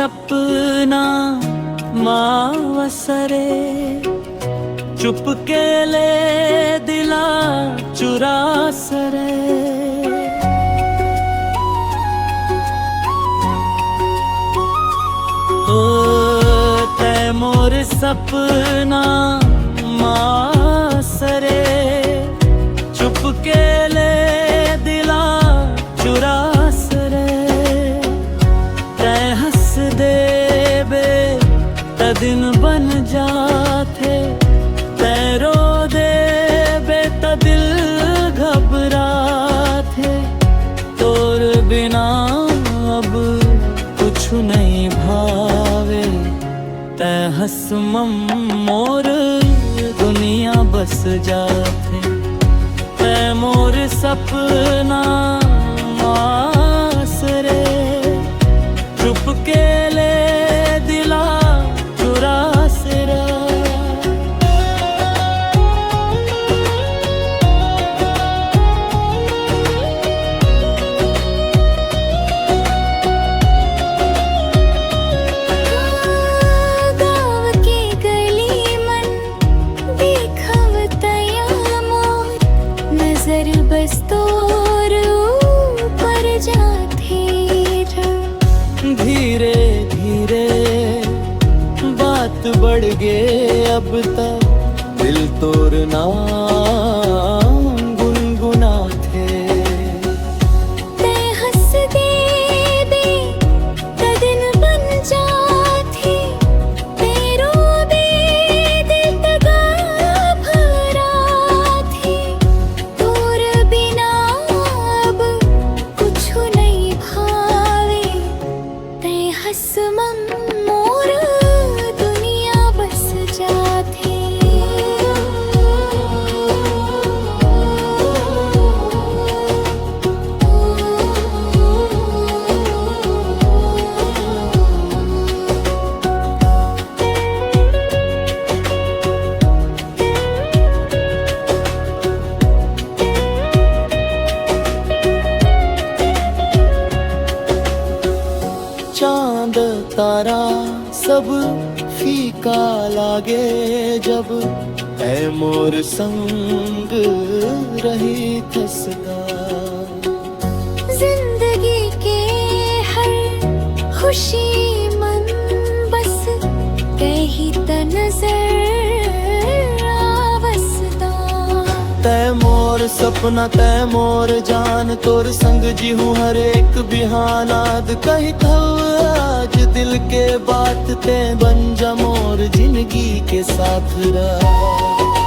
सपना मावसरे चुपके ले दिला चुरा सरे। ओ तै मोर सपना मावसरे चुपके ले दिला चुरा सरे। तै हंस दे बे त दिन बन जाते, तै रो दे बे त दिल घबराते। तोर बिना अब कुछ नहीं भावे, तै हंस मोर दुनिया बस जाते। तै मोर सपना मासरे चुपके ले दिला चुरा सरे। गाँव के गली मन देखवतया मोर, नजर बस तोर ऊपर जाथे। धीरे धीरे बात बढ़ गे अब तक, दिल तोर नाम गुनगुना थे। तै हंस दे बे त दिन बन जाथे, तै रो दे दिल त घबराथे। तोर बिना अब कुछ नहीं भावे, तै हंस मोर दुनिया बस जाथे। चांद तारा सब फीका लागे जब, ऐ मोर संग रही थसदा। जिंदगी के हर खुशी मन बस कही त नजर आवसदा। तै मोर सपना तै मोर जान, तोर संग जी हूँ हर एक बिहानाद। कही था आज दिल के बात, ते बन जा मोर जिंदगी के साथ रहा।